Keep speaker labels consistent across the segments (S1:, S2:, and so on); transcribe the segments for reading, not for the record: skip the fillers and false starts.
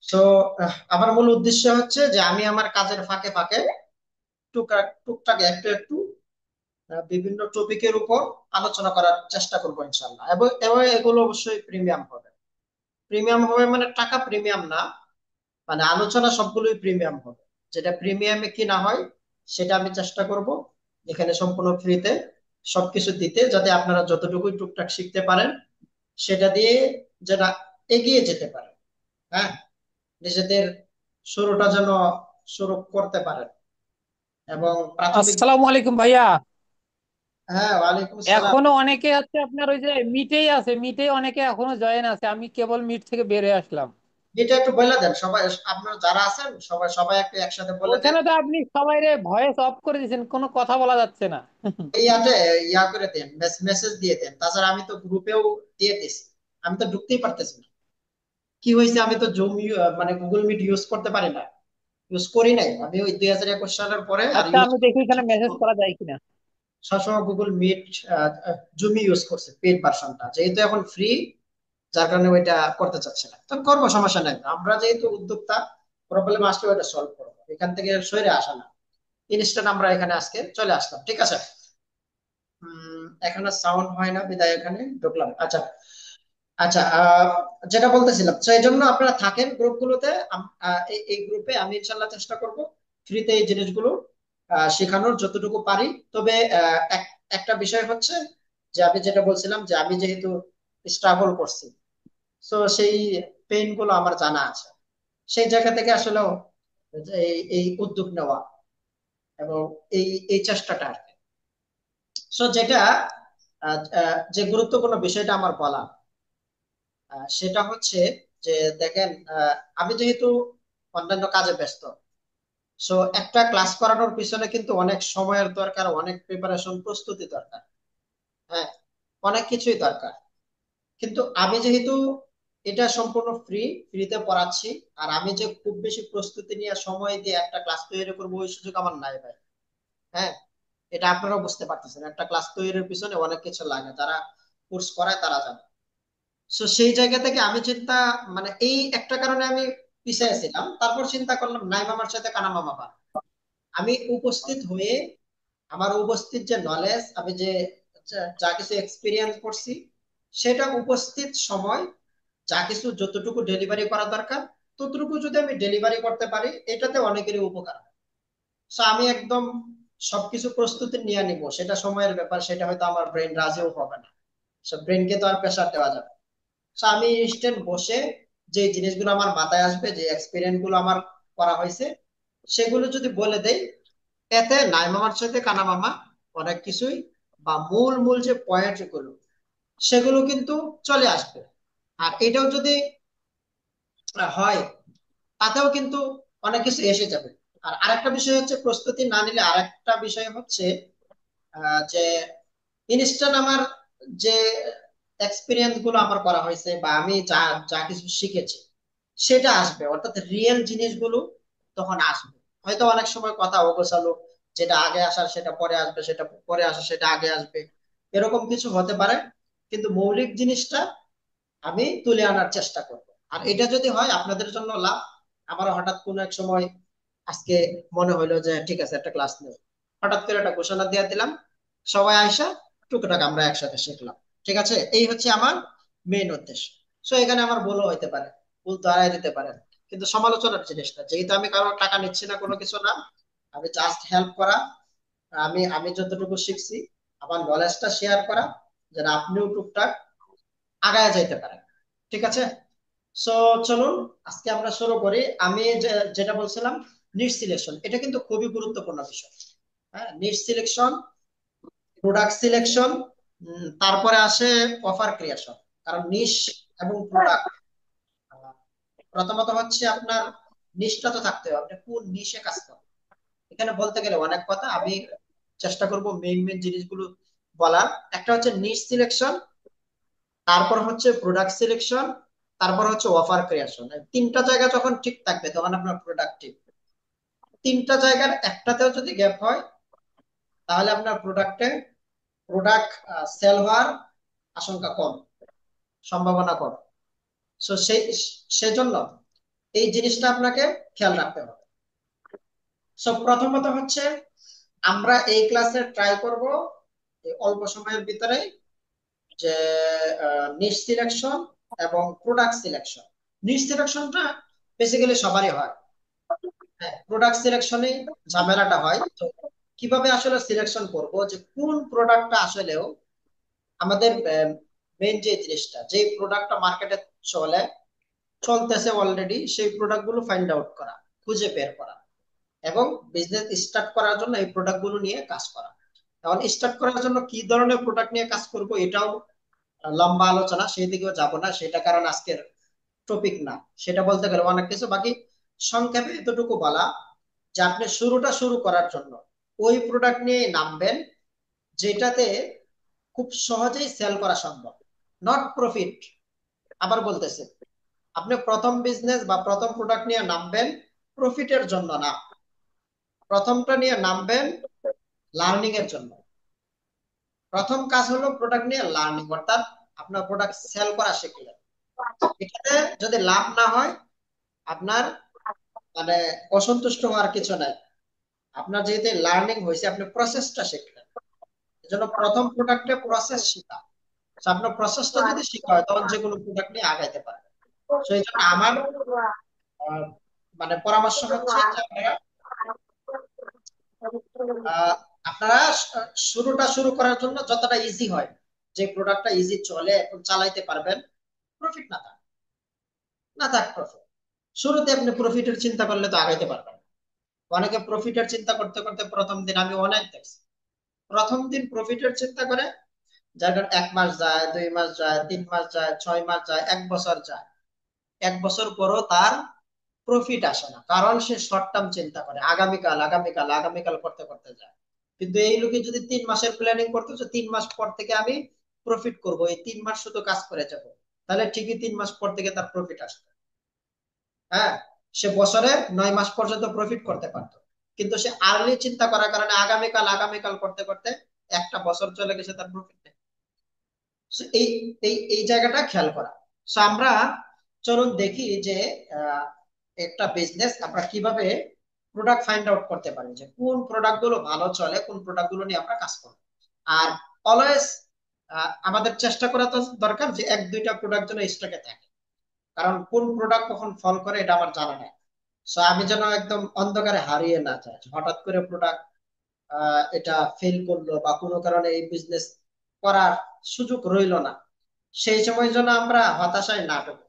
S1: তো আমার মূল উদ্দেশ্য হচ্ছে যে আমি আমার কাজের ফাঁকে ফাঁকে টুকটাক টুকটাক একটু একটু বিভিন্ন টপিকের উপর আলোচনা করার চেষ্টা করবো ইনশাল্লাহ। এবং এবং এগুলো অবশ্যই প্রিমিয়াম হবে। প্রিমিয়াম হবে মানে টাকা প্রিমিয়াম না, মানে আলোচনা সবগুলোই প্রিমিয়াম হবে। যেটা প্রিমিয়ামে কি না হয় সেটা আমি চেষ্টা করব এখানে সম্পূর্ণ ফ্রিতে সবকিছু দিতে, যাতে আপনারা যতটুকুই টুকটাক শিখতে পারেন সেটা দিয়ে যেটা এগিয়ে যেতে পারেন। হ্যাঁ, নিজেদের শুরুটা যেন শুরু করতে পারেন এবং প্রাথমিক।
S2: আসসালামু আলাইকুম ভাইয়া।
S1: হ্যাঁ, ওয়ালাইকুম আসসালাম।
S2: এখনো অনেকে আছে আপনার ওই যে মিটেই আছে, মিটে অনেকে এখনো জয়েন আছে, আমি কেবল মিট থেকে বের হয়ে আসলাম।
S1: এটা একটু বলে দেন সবাই, আপনারা যারা আছেন সবাই সবাই একটু একসাথে বলে দেন।
S2: ওখানে তো আপনি সবাই ভয়েস অফ করে দিয়েছেন, কোনো কথা বলা যাচ্ছে না।
S1: ইয়াতে ইয়া করে দেন, মেসেজ দিয়ে দেন। তাছাড়া আমি তো গ্রুপেও দিয়ে দিছি, আমি তো ঢুকতেই পারতেছি না। কি হয়েছে, আমি তো জুম মানে গুগল মিট ইউজ করতে পারি না, ইউজ করি নাই আমি ওই 2021 সালের পরে আর
S2: আচ্ছা,
S1: ইউজ।
S2: আমি দেখি এখানে মেসেজ করা যায় কিনা।
S1: সবসময় গুগল মিট জুমই ইউজ করছে পেড ভার্সনটা, যেহেতু এখন ফ্রি, যার কারণে ওইটা করতে চাচ্ছে না। তো করবো, সমস্যা নাই, আমরা যেহেতু উদ্যোক্তা, প্রবলেম আসলে ওইটা সলভ করবো, এখান থেকে সরে আসা না। ইনস্ট্যান্ট আমরা এখানে আজকে চলে আসলাম, ঠিক আছে। এখানে সাউন্ড হয় না বিদায় এখানে ঢুকলাম। আচ্ছা, আচ্ছা, যেটা বলতেছিলাম, তো এই জন্য আপনারা থাকেন গ্রুপগুলোতে। এই গ্রুপে আমি ইনশাল্লাহ চেষ্টা করব ফ্রিতে এই জিনিসগুলো শেখানোর যতটুকু পারি। তবে একটা বিষয় হচ্ছে যে আমি যেটা বলছিলাম যে আমি যেহেতু স্ট্রাগল করছি, তো সেই পেইন গুলো আমার জানা আছে। সেই জায়গা থেকে আসলে এই উদ্যোগ নেওয়া এবং এই চেষ্টাটা আর কি। সো যেটা যে গুরুত্বপূর্ণ বিষয়টা আমার বলা, সেটা হচ্ছে যে দেখেন, আমি যেহেতু অন্যান্য কাজে ব্যস্ত, সো একটা ক্লাস করানোর পিছনে কিন্তু অনেক সময়ের দরকার, অনেক প্রিপারেশন প্রস্তুতি দরকার। হ্যাঁ, অনেক কিছুই দরকার। কিন্তু আমি যেহেতু এটা সম্পূর্ণ ফ্রিতে পড়াচ্ছি, আর আমি যে খুব বেশি প্রস্তুতি নিয়ে সময় দিয়ে একটা ক্লাস তৈরি করবো ওই সুযোগ আমার নাই ভাই। হ্যাঁ, এটা আপনারাও বুঝতে পারতেছেন, একটা ক্লাস তৈরির পিছনে অনেক কিছু লাগে, যারা কোর্স করায় তারা জানে। তো সেই জায়গা থেকে আমি চিন্তা, মানে এই একটা কারণে আমি পিছিয়ে ছিলাম। তারপর চিন্তা করলাম নাই মামার সাথে কানা মামা পার, আমি উপস্থিত হয়ে আমার উপস্থিত যে নলেজ, আমি যে যা কিছু এক্সপিরিয়েন্স করছি, সেটা উপস্থিত সময় যা কিছু যতটুকু ডেলিভারি করা দরকার ততটুকু যদি আমি ডেলিভারি করতে পারি, এটাতে অনেকেরই উপকার হয়। So আমি একদম সবকিছু প্রস্তুতি নিয়ে নিব, সেটা সময়ের ব্যাপার, সেটা হয়তো আমার ব্রেন রাজিও হবে না। সব ব্রেনকে তো আর প্রেশার দেওয়া যাবে না। So আমি ইনস্ট্যান্ট বসে যে জিনিসগুলো আমার মাথায় আসবে, যে এক্সপেরিয়েন্স গুলো আমার করা হয়েছে, সেগুলো যদি বলে দেই, এতে নাই মামার সাথে কানা মামা অনেক কিছুই, বা মূল মূল যে পয়েন্ট গুলো সেগুলো কিন্তু চলে আসবে। আর এটাও যদি হয়, তাতেও কিন্তু অনেক কিছু এসে যাবে। আর আরেকটা বিষয় হচ্ছে, প্রস্তুতি না নিলে আরেকটা বিষয় হচ্ছে যে ইনস্ট্যান্ট আমার যে এক্সপিরিয়েন্স গুলো আমার করা হয়েছে, বা আমি যা যা কিছু শিখেছি সেটা আসবে, অর্থাৎ রিয়েল জিনিসগুলো তখন আসবে। হয়তো অনেক সময় কথা অগোছালো, যেটা আগে আসার সেটা পরে আসবে, সেটা পরে আসা সেটা আগে আসবে, এরকম কিছু হতে পারে। কিন্তু মৌলিক জিনিসটা আমি তুলে আনার চেষ্টা করব। আর এটা যদি হয় আপনাদের জন্য লাভ। আমার হঠাৎ কোনো এক সময় আজকে মনে হইলো যে ঠিক আছে একটা ক্লাস নেই, হঠাৎ করে একটা ঘোষণা দিয়ে দিলাম, সবাই আইসা টুকটাক আমরা একসাথে শিখলাম। ঠিক আছে, এই হচ্ছে আমার মেইন উদ্দেশ্য। সো এখানে আমার ভুলও হইতে পারে, ভুল তো আড়াই দিতে পারে, কিন্তু সমালোচনার জিনিসটা, যেহেতু আমি কারোর টাকা নিচ্ছি না, কোনো কিছু না, আমি জাস্ট হেল্প করা। আমি আমি যতটুকু শিখছি আমার নলেজটা শেয়ার করা, যেন আপনিও টুকটাক আগায় যাইতে পারেন। ঠিক আছে। সো চলুন আজকে আমরা শুরু করি। আমি যেটা বলছিলাম, নিট সিলেকশন, এটা কিন্তু খুবই গুরুত্বপূর্ণ বিষয়। হ্যাঁ, নিট সিলেকশন, প্রোডাক্ট সিলেকশন, তারপরে আসে অফার ক্রিয়েশন। কারণ নিশ এবং প্রোডাক্ট, প্রথমত হচ্ছে আপনার নিশটা তো থাকতে হবে, আপনি কোন নিশে কাজ করেন। এখানে বলতে গেলে অনেক কথা, আমি চেষ্টা করব মেইন মেইন জিনিসগুলো বলার। একটা হচ্ছে নিশ সিলেকশন, তারপর হচ্ছে প্রোডাক্ট সিলেকশন, তারপর হচ্ছে অফার ক্রিয়েশন। তিনটা জায়গা যখন ঠিক থাকবে তখন আপনার প্রোডাক্ট ঠিক। তিনটা জায়গার একটাতেও যদি গ্যাপ হয়, তাহলে আপনার প্রোডাক্ট সেল হওয়ার আশঙ্কা কম, সম্ভাবনা কম। সো সেই সেজন্য এই জিনিসটা আপনাকে খেয়াল রাখতে হবে। সো প্রথমত হচ্ছে আমরা এই ক্লাসে ট্রাই করব এই অল্প সময়ের ভিতরে যে নিশ সিলেকশন এবং প্রোডাক্ট সিলেকশন। নিশ সিলেকশনটা বেসিক্যালি সবারই হয়। হ্যাঁ, প্রোডাক্ট সিলেকশনে ঝামেলাটা হয়। তো কিভাবে আসলে সিলেকশন করব যে কোন প্রোডাক্টটা আসলেও আমাদের মেন যে জিনিসটা, যে প্রোডাক্টটা মার্কেটে চলে চলতেছে অলরেডি, সেই প্রোডাক্ট গুলো ফাইন্ড আউট করা, খুঁজে বের করা, এবং বিজনেস স্টার্ট করার জন্য এই প্রোডাক্ট গুলো নিয়ে কাজ করা। এখন স্টার্ট করার জন্য কি ধরনের প্রোডাক্ট নিয়ে কাজ করব এটাও লম্বা আলোচনা, সেই দিকেও যাব না, সেটা কারণ আজকের টপিক না। সেটা বলতে গেলে অনেক কিছু, বাকি সংক্ষেপে এতটুকু বলা যে আপনি শুরুটা শুরু করার জন্য ওই প্রোডাক্ট নিয়ে নামবেন যেটাতে খুব সহজেই সেল করা সম্ভব, নট প্রফিট। আবার বলতেছে, আপনি প্রথম বিজনেস বা প্রথম প্রোডাক্ট নিয়ে নামবেন প্রফিটের জন্য না, প্রথমটা নিয়ে নামবেন লার্নিং এর জন্য। প্রথম কাজ হলো প্রোডাক্ট নিয়ে লার্নিং, অর্থাৎ আপনার প্রোডাক্ট সেল করা শিখলেন। এখানে যদি লাভ না হয় আপনার মানে অসন্তুষ্ট হওয়ার কিছু নাই। আপনার যেহেতু লার্নিং হয়েছে, আপনি প্রসেসটা শিখলেন। এজন্য প্রথম প্রোডাক্টে প্রসেস শিখা। So, আপনার প্রসেসটা যদি শিখা হয় তখন যে কোনো প্রোডাক্ট নিয়ে আগাইতে পারবেন। তো এই জন্য আমার আহ, মানে পরামর্শ হচ্ছে যে আহ, আপনারা শুরুটা শুরু করার জন্য যতটা ইজি হয়, যে প্রোডাক্টটা ইজি চলে এবং চালাইতে পারবেন, প্রফিট না থাক, না থাক প্রফিট, শুরুতে আপনি প্রফিটের চিন্তা করলে তো আগাইতে পারবেন না। অনেকে প্রফিটের চিন্তা করতে করতে প্রথম দিন, আমি অনেক দেখছি, প্রথম দিন প্রফিটের চিন্তা করে, যার কারণে 1 মাস যায়, 2 মাস যায়, 3 মাস যায়, 6 মাস যায়, 1 বছর যায়। 1 বছর পরও তার প্রফিট আসে না, কারণ সে শর্ট টার্ম চিন্তা করে, আগামীকাল আগামীকাল আগামীকাল করতে করতে যায়। কিন্তু এই লোকে যদি 3 মাসের প্ল্যানিং করতেছে, 3 মাস পর থেকে আমি প্রফিট করব, এই 3 মাস শুধু কাজ করে যাব, তাহলে ঠিকই 3 মাস পর থেকে তার প্রফিট আসবে। হ্যাঁ, সে বছরে 9 মাস পর্যন্ত প্রফিট করতে পারতো, কিন্তু সে আর্লি চিন্তা করার কারণে আগামীকাল আগামীকাল করতে করতে একটা বছর চলে গেছে, তার প্রফিট নেই। So, এই এই এই জায়গাটা খেয়াল করা। সো আমরা চলুন দেখি যে আহ, একটা বিজনেস আমরা কিভাবে প্রোডাক্ট ফাইন্ড আউট করতে পারি, যে কোন প্রোডাক্ট গুলো ভালো চলে, কোন প্রোডাক্ট গুলো নিয়ে আমরা কাজ করব। আর অলওয়েজ আমাদের চেষ্টা করা তো দরকার যে 1-2টা প্রোডাক্ট যেন স্টকে থাকে, কারণ কোন প্রোডাক্ট কখন ফল করে এটা আমার জানা নাই। সো আমি যেন একদম অন্ধকারে হারিয়ে না যাই, হঠাৎ করে প্রোডাক্ট এটা ফেল করলো বা কোনো কারণে এই বিজনেস করার সুযোগ রইলো না, সেই সময় যেন আমরা হতাশায় না ঢুকি।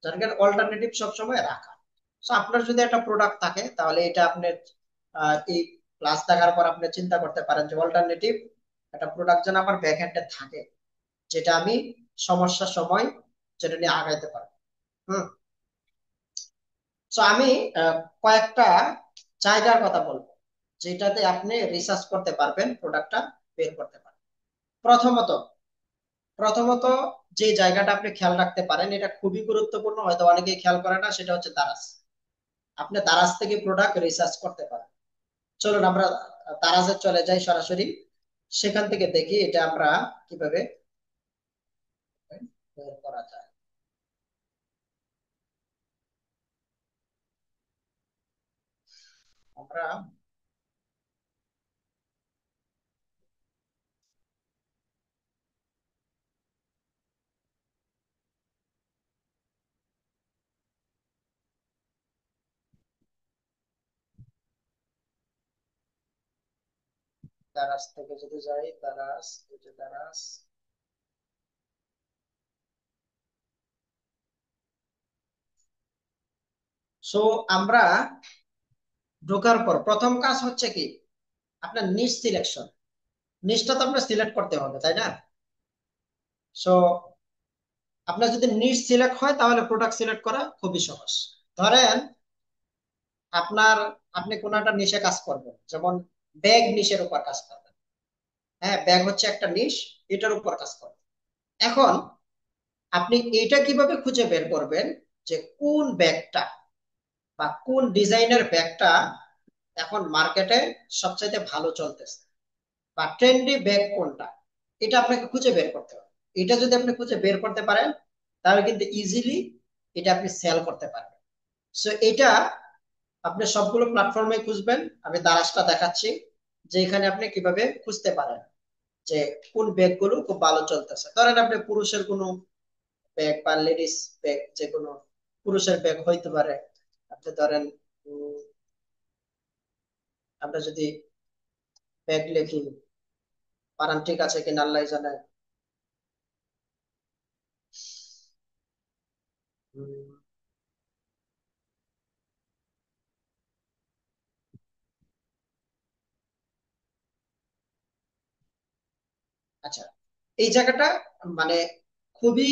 S1: যার কারণে অল্টারনেটিভ সবসময় রাখা। তো আপনার যদি একটা প্রোডাক্ট থাকে তাহলে এটা আপনার এই ক্লাস দেখার পর আপনি চিন্তা করতে পারেন যে অল্টারনেটিভ একটা প্রোডাক্ট যেন আমার ব্যাক এন্ডে থাকে, যেটা আমি সমস্যার সময় যেটা নিয়ে আগাইতে পারবো। হুম। তো আমি কয়েকটা জায়গার কথা বলবো যেটাতে আপনি রিসার্চ করতে পারবেন, প্রোডাক্টটা বের করতে পারবেন। প্রথমত প্রথমত যে জায়গাটা আপনি খেয়াল রাখতে পারেন, এটা খুবই গুরুত্বপূর্ণ, হয়তো অনেকেই খেয়াল করে না, সেটা হচ্ছে দারাজ। আপনি দারাজ থেকে প্রোডাক্ট রিসার্চ করতে পারেন। চলুন আমরা দারাজে চলে যাই সরাসরি, সেখান থেকে দেখি এটা আমরা কিভাবে বের করা যায়। আমরা দারাজ থেকে যদি যাই, দারাজ, এই যে দারাজ। সো আমরা ঢোকার পর প্রথম কাজ হচ্ছে কি, আপনার নিশ সিলেকশন। নিশটা তো আপনার সিলেক্ট করতে হবে, তাই না? সো আপনার যদি নিশ সিলেক্ট হয় তাহলে প্রোডাক্ট সিলেক্ট করা খুবই সহজ। ধরেন আপনার, আপনি কোন একটা নিশে কাজ করবেন, যেমন ব্যাগ নিশের উপর কাজ করবেন। হ্যাঁ, ব্যাগ হচ্ছে একটা নিশ, এটার উপর কাজ করবেন। এখন আপনি এটা কিভাবে খুঁজে বের করবেন যে কোন ব্যাগটা বা কোন ডিজাইনের ব্যাগটা এখন মার্কেটে সবচাইতে ভালো চলতেছে, বা ট্রেন্ডি ব্যাগ কোনটা, এটা আপনাকে খুঁজে বের করতে হবে। এটা যদি আপনি খুঁজে বের করতে পারেন তাহলে কিন্তু ইজিলি এটা আপনি সেল করতে পারবেন। সো এটা আপনি সবগুলো প্ল্যাটফর্মে খুঁজবেন, আমি দারাজটা দেখাচ্ছি যে এখানে আপনি কিভাবে খুঁজতে পারেন যে কোন ব্যাগ গুলো খুব ভালো চলতেছে। ধরেন আপনি পুরুষের কোনো ব্যাগ বা লেডিস ব্যাগ, যে কোনো পুরুষের ব্যাগ হইতে পারে। আপনি ধরেন আমরা যদি ব্যাগ লিখি, পারান ঠিক আছে কিনা আল্লাহ জানে। উম, আচ্ছা, এই জায়গাটা মানে খুবই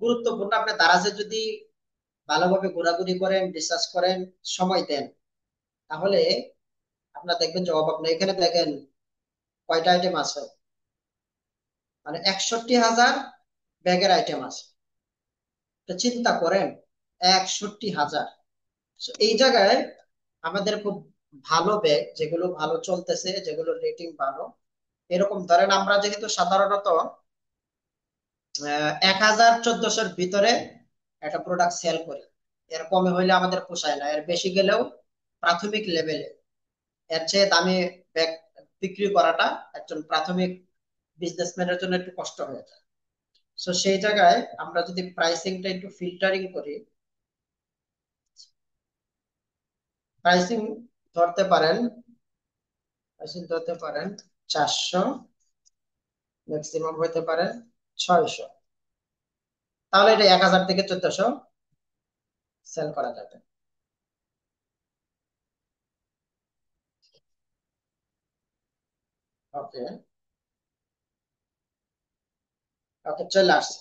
S1: গুরুত্বপূর্ণ। আপনি দারাজে যদি ভালোভাবে ঘোরাঘুরি করেন, রিসার্চ করেন, সময় দেন, তাহলে আপনার দেখবেন যে অভাব নেই। এখানে দেখেন কয়টা আইটেম আছে, মানে 61,000 ব্যাগের আইটেম আছে। তো চিন্তা করেন, 61,000। So, এই জায়গায় আমাদের খুব ভালো ব্যাগ যেগুলো ভালো চলতেছে, যেগুলো রেটিং ভালো, এরকম ধরেন আমরা যেহেতু সাধারণত 1,000-1,400-র ভিতরে একটা প্রোডাক্ট সেল করি। এর কমে হইলে আমাদের পোষায় না, এর বেশি গেলেও প্রাথমিক লেভেলে। এর চেয়ে দামি ব্যাগ বিক্রি করাটা একজন প্রাথমিক বিজনেসম্যানের জন্য একটু কষ্ট হয়ে যায়। তো সেই জায়গায় আমরা যদি প্রাইসিংটা একটু ফিল্টারিং করি, প্রাইসিং ধরতে পারেন, প্রাইসিং ধরতে পারেন 400, ম্যাক্সিমাম হইতে পারে 600, তাহলে এটা 1,000 থেকে 1,400 সেল করা যাবে। ওকে, ওকে, চলে আসছে।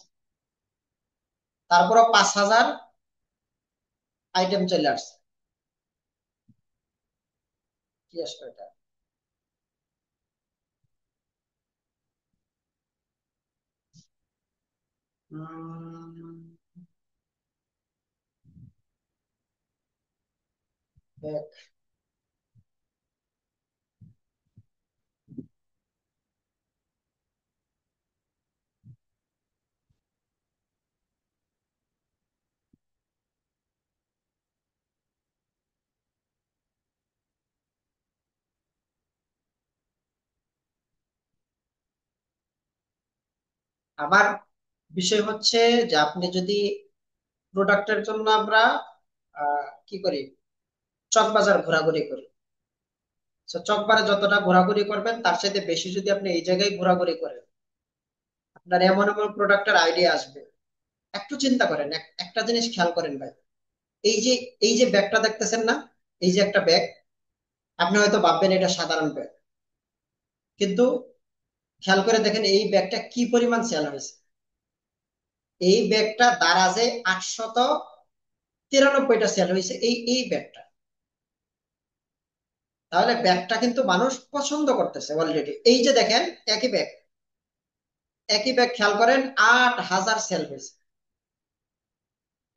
S1: তারপরে 5,000 আইটেম চলে আসছে। কি আসবে এটা? উম, দেখ, আমার বিষয় হচ্ছে যে আপনি যদি প্রোডাক্টের জন্য আমরা কি করি, চকবাজার ঘোরাঘুরি করি। তো চকবারে যতটা ঘোরাঘুরি করবেন তার সাথে বেশি যদি আপনি এই জায়গায় ঘোরাঘুরি করেন, আপনার এমন এমন প্রোডাক্টের আইডিয়া আসবে। একটু চিন্তা করেন, একটা জিনিস খেয়াল করেন ভাই। এই যে এই যে ব্যাগটা দেখতেছেন না, এই যে একটা ব্যাগ, আপনি হয়তো ভাববেন এটা সাধারণ ব্যাগ, কিন্তু খেয়াল করে দেখেন এই ব্যাগটা কি পরিমাণ সেল হয়েছে। এই ব্যাগটা দারাজে 893টা সেল হয়েছে, এই ব্যাগটা। তাহলে ব্যাগটা কিন্তু মানুষ পছন্দ করতেছে অলরেডি। এই যে দেখেন, একই ব্যাগ, একই ব্যাগ খেয়াল করেন 8,000 সেল হয়েছে।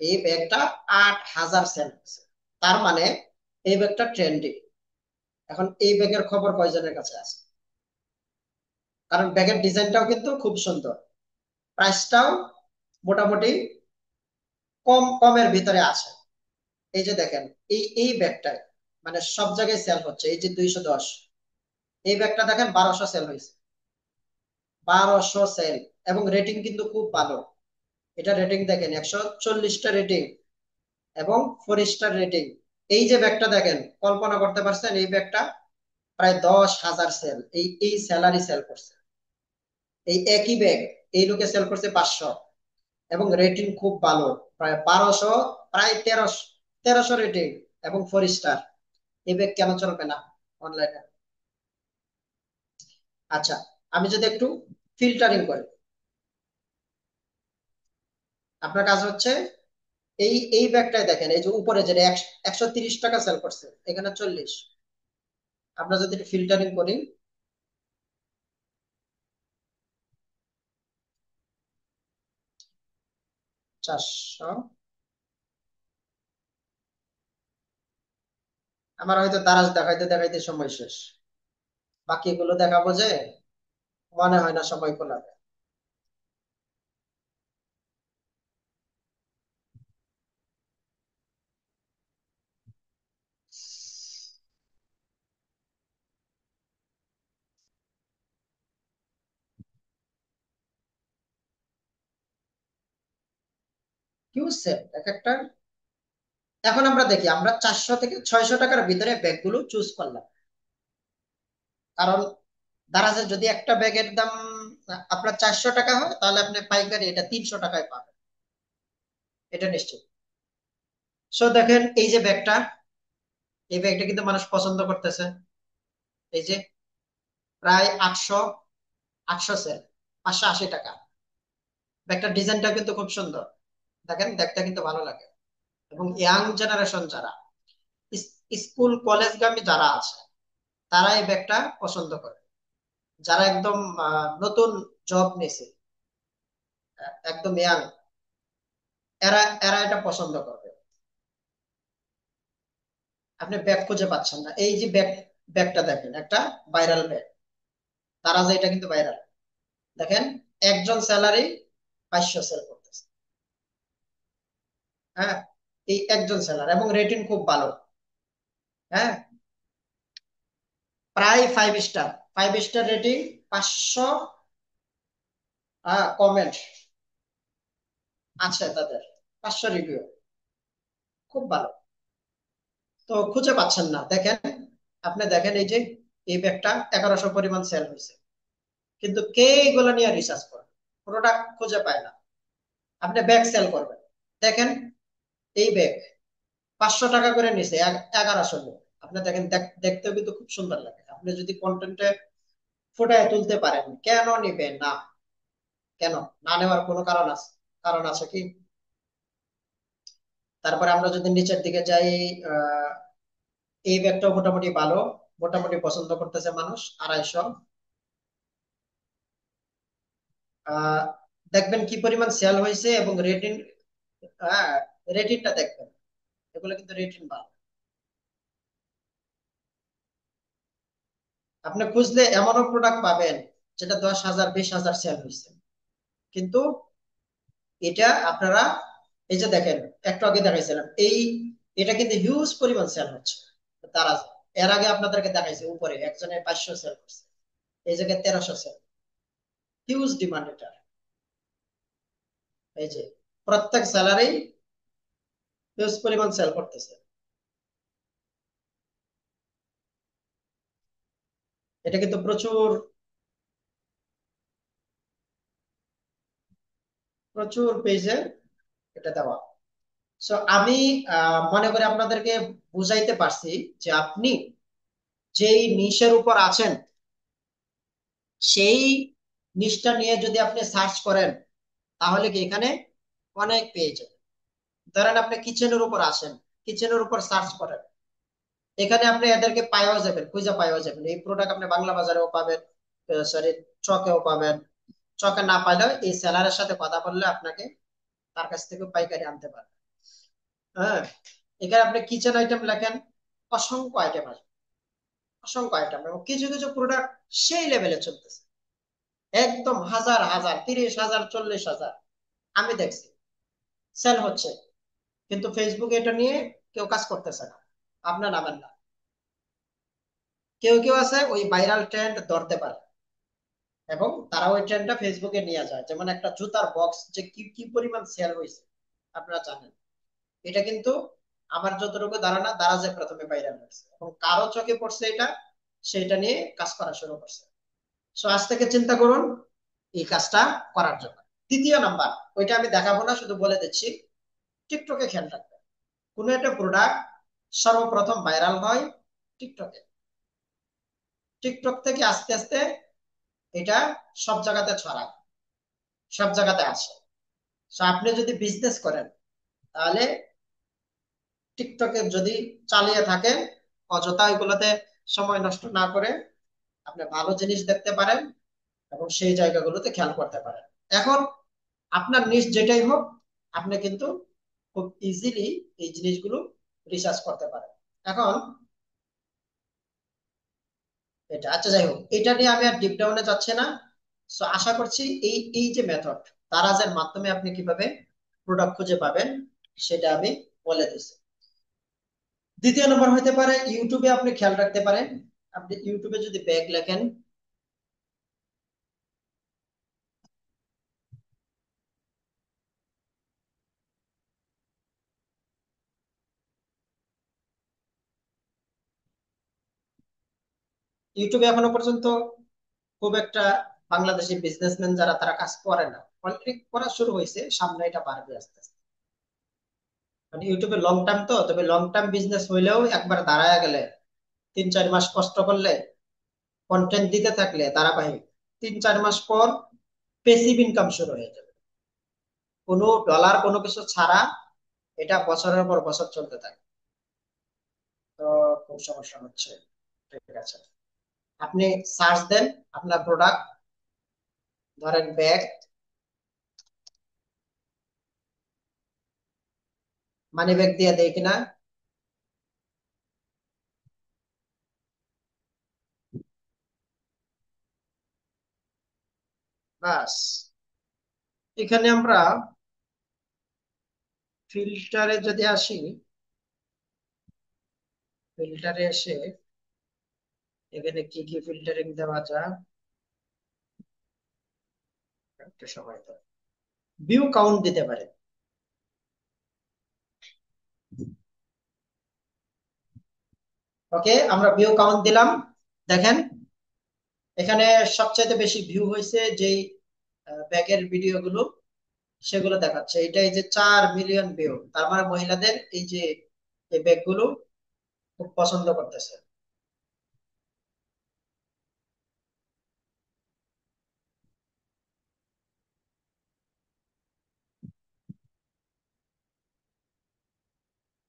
S1: এই ব্যাগটা 8,000 সেল হয়েছে, তার মানে এই ব্যাগটা ট্রেন্ডি। এখন এই ব্যাগের খবর কয়জনের কাছে আছে? কারণ ব্যাগের ডিজাইনটাও কিন্তু খুব সুন্দর, প্রাইসটাও মোটামুটি কম কমের ভিতরে আছে। এই যে দেখেন, এই ব্যাগটায় মানে সব জায়গায় সেল হচ্ছে। এই যে 210, এই ব্যাগটা দেখেন 1,200 সেল হয়েছে, 1,200 সেল। এবং রেটিং কিন্তু খুব ভালো। এটা রেটিং দেখেন, 140টা রেটিং এবং 4 স্টার রেটিং। এই যে ব্যাগটা দেখেন, কল্পনা করতে পারছেন এই ব্যাগটা প্রায় 10,000 সেল, এই স্যালারি সেল করছে। এই একই ব্যাগ এই লোকে সেল করছে 500, এবং রেটিং খুব ভালো, প্রায় 1,200, প্রায় 1,300 রেটিং এবং 4 স্টার। এই ব্যাগ কেন চলবে না অনলাইনে? আচ্ছা, আমি যদি একটু ফিল্টারিং করি, আপনার কাজ হচ্ছে এই ব্যাগটাই দেখেন, এই যে উপরে যেটা 130 টাকা সেল করছে, এখানে 40। আমরা যদি ফিল্টারিং করি, 400, আমার হয়তো দারাজ দেখাইতে দেখাইতে সময় শেষ। বাকিগুলো দেখাবো যে মনে হয় না সময় কোলাবে। হিউজ সেল এক একটা। এখন আমরা দেখি, আমরা 400 থেকে 600 টাকার ভিতরে ব্যাগগুলো চুজ করলাম, কারণ দারাজে যদি একটা ব্যাগের দাম আপনার 400 টাকা হয়, তাহলে আপনি পাইকারি এটা 300 টাকায় পাবেন, এটা নিশ্চিত। সো দেখেন এই যে ব্যাগটা, এই ব্যাগটা কিন্তু মানুষ পছন্দ করতেছে। এই যে প্রায় 800 সেল, 580 টাকা। ব্যাগটার ডিজাইনটা কিন্তু খুব সুন্দর, দেখেন দেখতে কিন্তু ভালো লাগে। এবং ইয়াং জেনারেশন যারা, স্কুল কলেজগামী যারা আছে, তারা এই ব্যাগটা পছন্দ করে। যারা একদম নতুন জব নিছে, একদম ইয়াং, এরা এরা এটা পছন্দ করবে। আপনি ব্যাগ খুঁজে পাচ্ছেন না, এই যে ব্যাগটা দেখেন, একটা ভাইরাল ব্যাগ, তারা যে এটা কিন্তু ভাইরাল। দেখেন একজন স্যালারি 500 সেল করতেছে। হ্যাঁ, এই একজন সেলার, এবং রেটিং খুব ভালো। হ্যাঁ, প্রায় 5 স্টার, 5 স্টার রেটিং, 500 কমেন্ট আছে তাদের, 500 রিভিউ, খুব ভালো। তো খুঁজে পাচ্ছেন না, দেখেন, আপনি দেখেন এই যে এই ব্যাগটা 1100 পরিমাণ সেল হয়েছে, কিন্তু কে এগুলো নিয়ে রিসার্চ করে, প্রোডাক্ট খুঁজে পায় না। আপনি ব্যাগ সেল করবেন, দেখেন এই ব্যাগ 500 টাকা করে নিছে, 1100 লোক। আপনি দেখেন, দেখতেও কিন্তু খুব সুন্দর লাগে। আপনি যদি কন্টেন্টে ফুটায় তুলতে পারেন, কেন নিবেন না? কেন না নেওয়ার কোনো কারণ আছে? কারণ আছে কি? তারপরে আমরা যদি নিচের দিকে যাই, আহ এই ব্যাগটাও মোটামুটি ভালো, মোটামুটি পছন্দ করতেছে মানুষ, 250। আহ দেখবেন কি পরিমাণ সেল হয়েছে, এবং রেটিং, হ্যাঁ, রেটিংটা দেখবেন, এগুলো কিন্তু রেটিং ভালো। আপনি খুঁজলে এমনও প্রোডাক্ট পাবেন যেটা 10,000 20,000 সেল হয়েছে, কিন্তু এটা আপনারা, এই যে দেখেন, একটু আগে দেখাইছিলাম এটা কিন্তু হিউজ পরিমাণ সেল হচ্ছে। তারা, এর আগে আপনাদেরকে দেখাইছে উপরে একজনের 500 সেল করছে, এই জায়গায় 1300 সেল, হিউজ ডিমান্ড এটা। এই যে প্রত্যেক স্যালারি হিউজ পরিমাণ সেল করতেছে। এটা কিন্তু প্রচুর প্রচুর পেজে এটা দেওয়া। সো আমি মনে করি আপনাদেরকে বুঝাইতে পারছি যে আপনি যেই নিশের উপর আছেন, সেই নিশটা নিয়ে যদি আপনি সার্চ করেন, তাহলে কি এখানে অনেক পেয়ে যাবেন। ধরেন আপনি কিচেনের উপর আসেন, কিচেনের উপর সার্চ করেন, এখানে আপনি এদেরকে পাইও যাবেন, খুঁজে পাইও যাবেন। এই প্রোডাক্ট আপনি বাংলা বাজারেও পাবেন, সরি, চকেও পাবেন। চকে না পাইলেও এই সেলারের সাথে কথা বললে আপনাকে তার কাছ থেকে পাইকারি আনতে পারবেন। হ্যাঁ, এখানে আপনি কিচেন আইটেম লেখেন, অসংখ্য আইটেম আছে, অসংখ্য আইটেম, এবং কিছু কিছু প্রোডাক্ট সেই লেভেলে চলতেছে, একদম হাজার হাজার, 30,000 40,000 আমি দেখছি সেল হচ্ছে, কিন্তু ফেসবুকে এটা নিয়ে কেউ কাজ করতেছে না। আপনার নামেন না। কেউ কেউ আছে ওই ভাইরাল ট্রেন্ড ধরতে পারে, এবং তারা ওই ট্রেন্ডটা ফেসবুকে নিয়ে যায়। যেমন একটা জুতার বক্স যে কি কি পরিমাণ সেল হয়েছে, আপনারা জানেন। এটা কিন্তু আমার যতটুকু ধারণা, দারাজে প্রথমে ভাইরাল হয়েছে, এবং কারো চোখে পড়ছে এটা, সেটা নিয়ে কাজ করা শুরু করছে। সো আজ থেকে চিন্তা করুন এই কাজটা করার জন্য। তৃতীয় নাম্বার, ওইটা আমি দেখাবো না, শুধু বলে দিচ্ছি, টিকটকে খেয়াল রাখবেন। কোন একটা প্রোডাক্ট সর্বপ্রথম ভাইরাল হয় টিকটকে, টিকটক থেকে আস্তে আস্তে এটা সব জায়গাতে ছড়ায়, সব জায়গাতে আসে। তো আপনি যদি বিজনেস করেন, তাহলে টিকটকে যদি চালিয়ে থাকেন, অযথা এগুলোতে সময় নষ্ট না করে আপনি ভালো জিনিস দেখতে পারেন, এবং সেই জায়গাগুলোতে খেয়াল করতে পারেন। এখন আপনার নিজ যেটাই হোক, আপনি কিন্তু খুব ইজিলি এই জিনিসগুলো রিসার্চ করতে পারেন। এখন এটা, আচ্ছা যাই হোক, এটা নিয়ে আমি আর ডিপ ডাউনে যাচ্ছি না। সো আশা করছি এই এই যে মেথড, দারাজের মাধ্যমে আপনি কিভাবে প্রোডাক্ট খুঁজে পাবেন, সেটা আমি বলে দিচ্ছি। দ্বিতীয় নম্বর হতে পারে ইউটিউবে আপনি খেয়াল রাখতে পারেন। আপনি ইউটিউবে যদি ব্যাগ লেখেন, ইউটিউবে এখনো পর্যন্ত খুব একটা বাংলাদেশি বিজনেসম্যান যারা তারা কাজ করে না, অলরেডি করা শুরু হয়েছে, সামনে এটা বাড়বে আস্তে আস্তে। মানে ইউটিউবে লং টার্ম তো, তবে লং টার্ম বিজনেস হইলেও একবার দাঁড়ায় গেলে 3-4 মাস কষ্ট করলে, কন্টেন্ট দিতে থাকলে ধারাবাহিক, 3-4 মাস পর পেসিভ ইনকাম শুরু হয়ে যাবে, কোনো ডলার কোনো কিছু ছাড়া। এটা বছরের পর বছর চলতে থাকে। তো খুব সমস্যা হচ্ছে। ঠিক আছে, আপনি সার্চ দেন আপনার প্রোডাক্ট, ধরেন ব্যাগ, মানি ব্যাগ দিয়ে দেয় কিনা। বাস, এখানে আমরা ফিল্টারে যদি আসি, ফিল্টারে এসে এখানে কি কি ফিল্টারিং দেওয়া যায় একটা সময় তো ভিউ কাউন্ট দিতে পারে। ওকে, আমরা ভিউ কাউন্ট দিলাম। দেখেন এখানে সবচাইতে বেশি ভিউ হয়েছে যেই ব্যাগের ভিডিও গুলো, সেগুলো দেখাচ্ছে। এটা এই যে 4 মিলিয়ন ভিউ, তার মানে মহিলাদের এই যে এই ব্যাগ গুলো খুব পছন্দ করতেছে।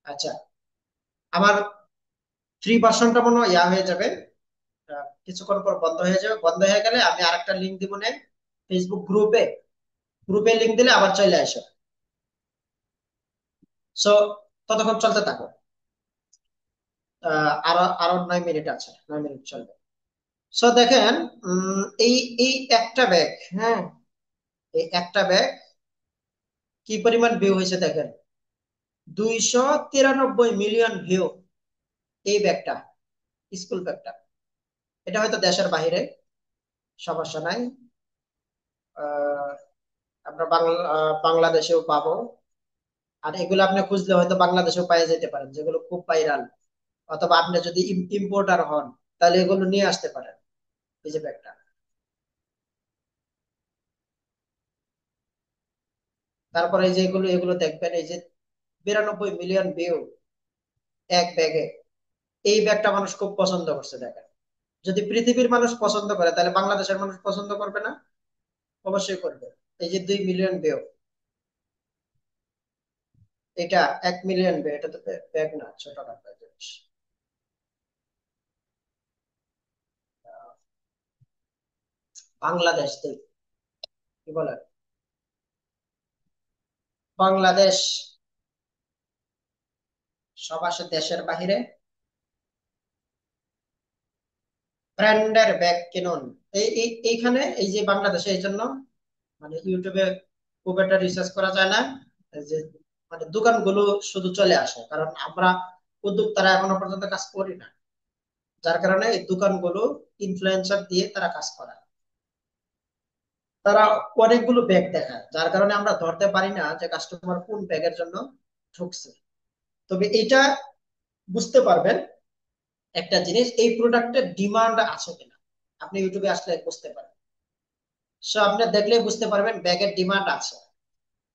S1: আচ্ছা, আমার 3 ভার্সনটা মনে হয় ইয়া হয়ে যাবে, কিছুক্ষণ পর বন্ধ হয়ে যাবে। বন্ধ হয়ে গেলে আমি আরেকটা লিঙ্ক দিব না ফেসবুক গ্রুপে, গ্রুপে লিঙ্ক দিলে আবার চলে আসে। সো ততক্ষণ চলতে থাকো। আরো আরো 9 মিনিট আছে, 9 মিনিট চলবে। সো দেখেন, এই এই একটা ব্যাগ, হ্যাঁ, এই একটা ব্যাগ কি পরিমাণ ভিউ হয়েছে দেখেন, 293 মিলিয়ন ভিউ। এই ব্যাগটা, স্কুল ব্যাগটা, এটা হয়তো দেশের বাইরে, সমস্যা নাই। আহ, আমরা বাংলাদেশেও পাবো। আর এগুলো আপনি খুঁজলে হয়তো বাংলাদেশেও পাওয়া যেতে পারেন, যেগুলো খুব ভাইরাল। অথবা আপনি যদি ইম্পোর্টার হন, তাহলে এগুলো নিয়ে আসতে পারেন। এই যে ব্যাগটা, তারপরে এই যে এগুলো এগুলো দেখবেন, এই যে 92 মিলিয়ন ভিউ এক ব্যাগে। এই ব্যাগটা মানুষ খুব পছন্দ করছে দেখেন। যদি পৃথিবীর মানুষ পছন্দ করে, তাহলে বাংলাদেশের মানুষ পছন্দ করবে না? অবশ্যই করবে। এই যে 2 মিলিয়ন ভিউ, এটা 1 মিলিয়ন ভিউ, এটা তো ব্যাগ না, ছোটখাটো জিনিস। বাংলাদেশ দেখ, কি বলে, বাংলাদেশ সব আসে দেশের বাহিরে। ব্র্যান্ডের ব্যাগ কিনুন। এইখানে এই যে বাংলাদেশে এই জন্য মানে ইউটিউবে খুব একটা রিসার্চ করা যায় না। এই যে মানে দোকানগুলো শুধু চলে আসে, কারণ আমরা উদ্যোক্তারা এখনো পর্যন্ত কাজ করি না। যার কারণে এই দোকানগুলো ইনফ্লুয়েন্সার দিয়ে তারা কাজ করে। তারা অনেকগুলো ব্যাগ দেখায়, যার কারণে আমরা ধরতে পারি না যে কাস্টমার কোন ব্যাগের জন্য ঢুকছে। তবে এটা বুঝতে পারবেন একটা জিনিস, এই প্রোডাক্টের ডিমান্ড আছে কিনা, আপনি ইউটিউবে আসলে বুঝতে পারবেন। সো আপনি দেখলেই বুঝতে পারবেন ব্যাগের ডিমান্ড আছে।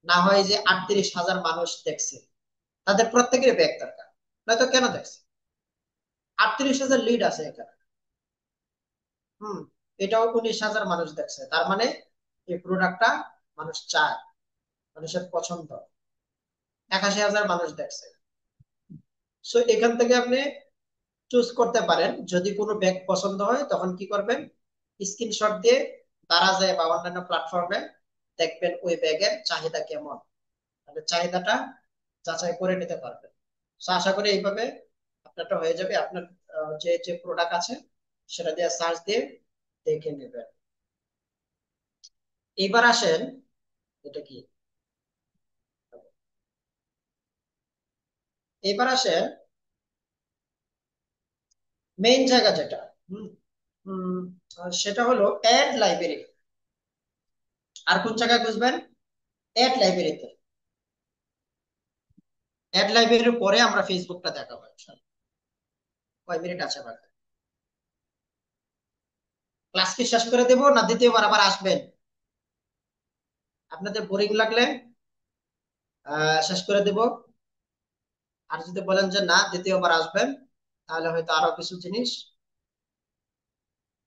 S1: না হয় যে 38,000 মানুষ দেখছে, তাদের প্রত্যেকের ব্যাগ দরকার, নয়তো কেন দেখছে? 38,000 লিড আছে এখানে। হম, এটাও 19,000 মানুষ দেখছে, তার মানে এই প্রোডাক্টটা মানুষ চায়, মানুষের পছন্দ। 81,000 মানুষ দেখছে। সো এখান থেকে আপনি চুজ করতে পারেন। যদি কোনো ব্যাগ পছন্দ হয় তখন কি করবেন, স্ক্রিনশট দিয়ে দারাজে বা অন্যান্য প্ল্যাটফর্মে দেখবেন ওই ব্যাগের চাহিদা কেমন, তাহলে চাহিদাটা যাচাই করে নিতে পারবেন। তো আশা করি এইভাবে আপনারটা হয়ে যাবে। আপনার যে যে প্রোডাক্ট আছে সেটা দিয়ে সার্চ দিয়ে দেখে নেবেন। এবার আসেন, এটা কি, এবার আসেন মেইন জায়গা যেটা, হুম, সেটা হলো অ্যাড লাইব্রেরি। আর কোন জায়গায় খুঁজবেন? অ্যাড লাইব্রেরিতে। অ্যাড লাইব্রেরির পরে আমরা ফেসবুকটা দেখাবো। কয় মিনিট আছে বাকি? ক্লাস কি শেষ করে দেবো না দ্বিতীয়বার আবার আসবেন? আপনাদের বোরিং লাগলে শেষ করে দেব। আর যদি বলেন যে না দ্বিতীয়বার আসবেন, তাহলে হয়তো আরো কিছু জিনিস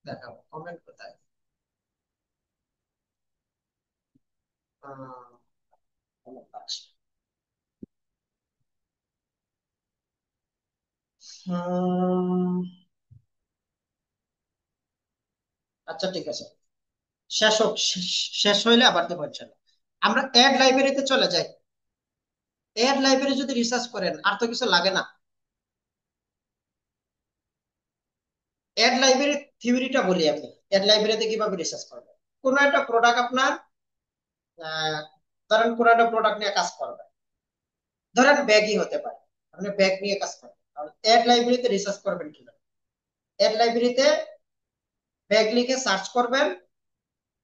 S1: দেখাবো। কমেন্ট কোথায়? আহ, আচ্ছা। হুম, আচ্ছা ঠিক আছে, শেষ হোক, শেষ হইলে আবার দেবো ইনশাল্লাহ। আমরা অ্যাড লাইব্রেরিতে চলে যাই। অ্যাড লাইব্রেরি যদি রিসার্চ করেন আর তো কিছু লাগে না। অ্যাড লাইব্রেরি থিওরিটা বলি আমি। অ্যাড লাইব্রেরিতে কিভাবে রিসার্চ করবেন? কোন একটা প্রোডাক্ট আপনার, আহ, ধরেন কোন একটা প্রোডাক্ট নিয়ে কাজ করবেন, ধরেন ব্যাগই হতে পারে, আপনি ব্যাগ নিয়ে কাজ করবেন, তাহলে অ্যাড লাইব্রেরিতে রিসার্চ করবেন কিভাবে? অ্যাড লাইব্রেরিতে ব্যাগ লিখে সার্চ করবেন,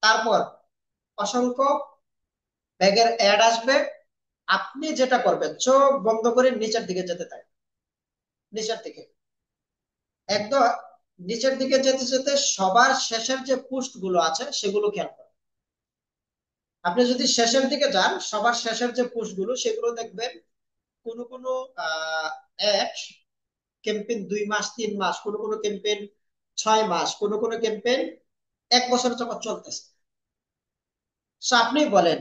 S1: তারপর অসংখ্য ব্যাগের অ্যাড আসবে। আপনি যেটা করবেন, চোখ বন্ধ করে নিচের দিকে যেতে থাকবেন, নিচের দিকে, একদম নিচের দিকে যেতে যেতে সবার শেষের যে পোস্ট গুলো আছে সেগুলো খেয়াল করবেন। আপনি যদি শেষের দিকে যান, সবার শেষের যে পোস্ট গুলো সেগুলো দেখবেন কোনো কোনো অ্যাড ক্যাম্পেইন 2 মাস 3 মাস, কোনো কোনো ক্যাম্পেইন 6 মাস, কোনো কোনো ক্যাম্পেইন 1 বছর যাবত চলতেছে। So আপনি বলেন,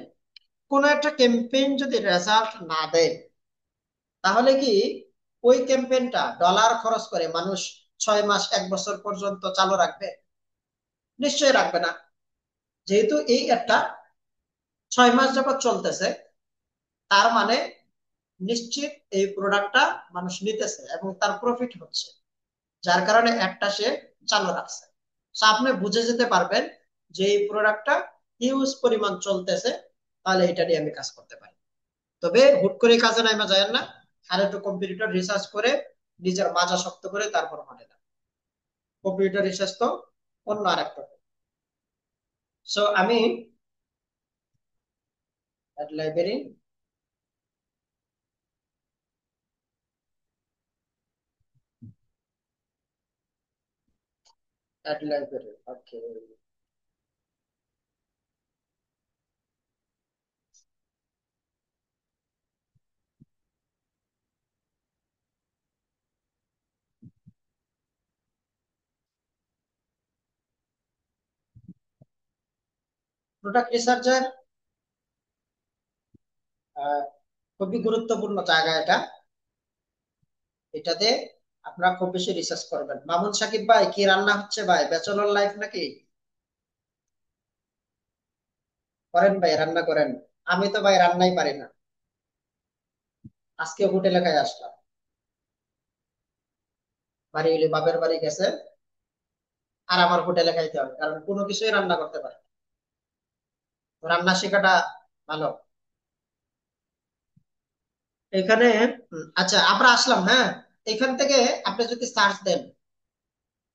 S1: কোন একটা ক্যাম্পেইন যদি রেজাল্ট না দেয়, তাহলে কি ওই ক্যাম্পেইনটা ডলার খরচ করে মানুষ 6 মাস 1 বছর পর্যন্ত চালু রাখবে? নিশ্চয়ই রাখবে না। যেহেতু এই একটা 6 মাস যাবত চলতেছে, তার মানে নিশ্চিত এই প্রোডাক্টটা মানুষ নিতেছে এবং তার প্রফিট হচ্ছে, যার কারণে একটা সে চালু রাখছে। So আপনি বুঝে যেতে পারবেন যে এই প্রোডাক্টটা হিউজ পরিমাণ চলতেছে, তাহলে এটা নিয়ে আমি কাজ করতে পারি। তবে হুট করে কাজে নামা যায় না, আর একটু কম্পিউটার রিসার্চ করে নিজের মাজা শক্ত করে তারপর মানে না। কম্পিউটার রিসার্চ তো অন্য আরেকটা। সো আমি লাইব্রেরি, লাইব্রেরি, ওকে। প্রোডাক্ট রিসার্চের খুবই গুরুত্বপূর্ণ জায়গা এটা। এটাতে আপনারা খুব বেশি রিসার্চ করবেন। মামুন সাকিব ভাই, কি রান্না হচ্ছে ভাই? ব্যাচেলর লাইফ নাকি? করেন ভাই, রান্না করেন। আমি তো ভাই রান্নাই পারি না। আজকে হোটেলে খাই আসলাম, বাড়ি হইলে বাপের বাড়ি গেছে, আর আমার হোটেলে খাইতে হবে, কারণ কোনো কিছুই রান্না করতে পারে না। তো রান্না শেখাটা ভালো। এখানে আচ্ছা আমরা আসলাম, হ্যাঁ। এখান থেকে আপনি যদি সার্চ দেন,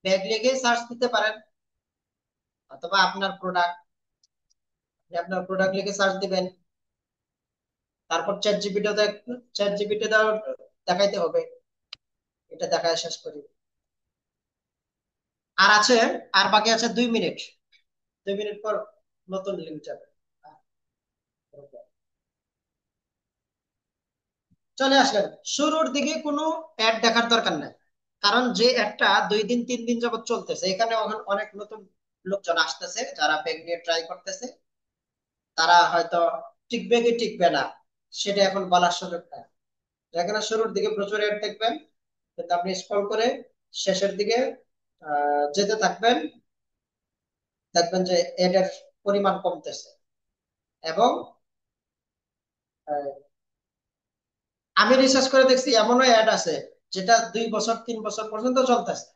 S1: ব্যাগ লিখে সার্চ দিতে পারেন, অথবা আপনার প্রোডাক্ট, আপনার প্রোডাক্ট লিখে সার্চ দিবেন। তারপর চ্যাট জিপিটি দেখাইতে হবে। এটা দেখায় শেষ করি। আর আছে, আর বাকি আছে 2 মিনিট। 2 মিনিট পর নতুন লিঙ্ক যাবে। চলে আসলেন। শুরুর দিকে কোনো অ্যাড দেখার দরকার নাই, কারণ যে অ্যাডটা 2 দিন 3 দিন যাবত চলতেছে, এখানে অনেক নতুন লোকজন আসতেছে যারা ব্যাগ নিয়ে ট্রাই করতেছে। তারা হয়তো টিকবে কি টিকবে না সেটা এখন বলার সুযোগ নাই। যেখানে শুরুর দিকে প্রচুর অ্যাড দেখবেন, কিন্তু আপনি স্ক্রল করে শেষের দিকে যেতে থাকবেন, দেখবেন যে অ্যাড এর পরিমাণ কমতেছে। এবং আহ, আমি রিসার্চ করে দেখছি এমনও অ্যাড আছে যেটা 2 বছর 3 বছর পর্যন্ত চলতেছে,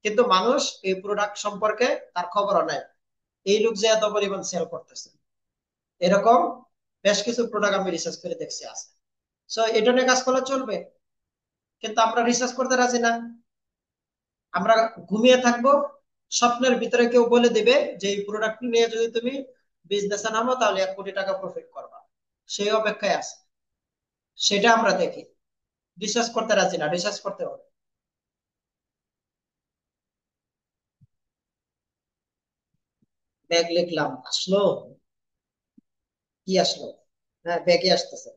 S1: কিন্তু মানুষ এই প্রোডাক্ট সম্পর্কে তার খবরও নাই। এই লোক যে এত পরিমাণ সেল করতেছে, এরকম বেশ কিছু প্রোডাক্ট আমি রিসার্চ করে দেখছি আছে। সো এটা নিয়ে কাজ করলে চলবে, কিন্তু আমরা রিসার্চ করতে রাজি না। আমরা ঘুমিয়ে থাকবো, স্বপ্নের ভিতরে কেউ বলে দিবে যে এই প্রোডাক্ট নিয়ে যদি তুমি বিজনেসে নামো তাহলে 1 কোটি টাকা প্রফিট করবা, সেই অপেক্ষায় আছে। সেটা আমরা দেখি, রিসার্চ করতে রাজি না, রিসার্চ করতে হবে। ব্যাগ লিখলাম, আসলো? কি আসলো? হ্যাঁ, ব্যাগই আসতেছে।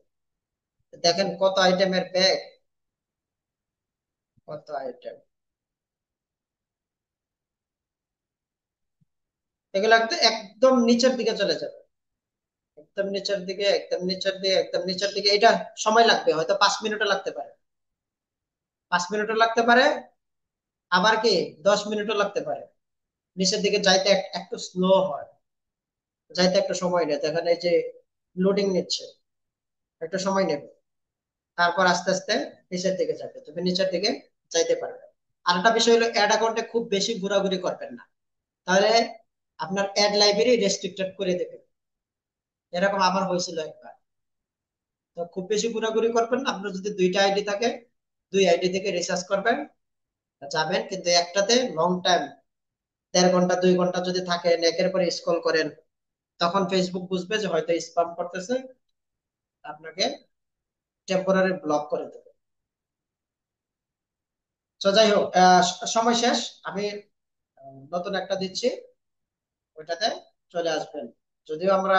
S1: দেখেন কত আইটেমের ব্যাগ, কত আইটেম। এগুলো একদম নিচের দিকে চলে যাবে, একদম নিচের দিকে, একদম নিচের দিকে, একদম নিচের দিকে। এটা সময় লাগবে, হয়তো 5 মিনিটও লাগতে পারে, 5 মিনিটও লাগতে পারে, আবার কি 10 মিনিটও লাগতে পারে। নিচের দিকে যাইতে একটু স্লো হয়, যাইতে একটু সময় নেয়। দেখেন এই যে লোডিং নিচ্ছে, একটু সময় নেবে, তারপর আস্তে আস্তে নিচের দিকে যাবে, তুমি নিচের দিকে যাইতে পারবে। আরেকটা বিষয় হলো অ্যাড অ্যাকাউন্টে খুব বেশি ঘোরাঘুরি করবেন না, তাহলে আপনার অ্যাড লাইব্রেরি রেস্ট্রিক্টেড করে দেবে। এরকম আমার হয়েছিল একবার। তো খুব বেশি ঘোরাঘুরি করবেন না, আপনার যদি 2টা আইডি থাকে, 2 আইডি থেকে রিসার্চ করবেন, যাবেন, কিন্তু একটাতে লং টাইম 1.5 ঘন্টা 2 ঘন্টা যদি থাকে, একের পরে স্ক্রল করেন, তখন ফেসবুক বুঝবে যে হয়তো স্প্যাম করতেছে, আপনাকে টেম্পোরারি ব্লক করে দেবে। তো যাই হোক, সময় শেষ। আমি নতুন একটা দিচ্ছি, ওইটাতে চলে আসবেন। যদিও আমরা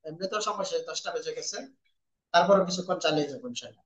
S1: এমনিতেও সময় শেষ, 10টা বেজে গেছে, তারপরও কিছুক্ষণ চালিয়ে যাবো ইনশাল্লাহ।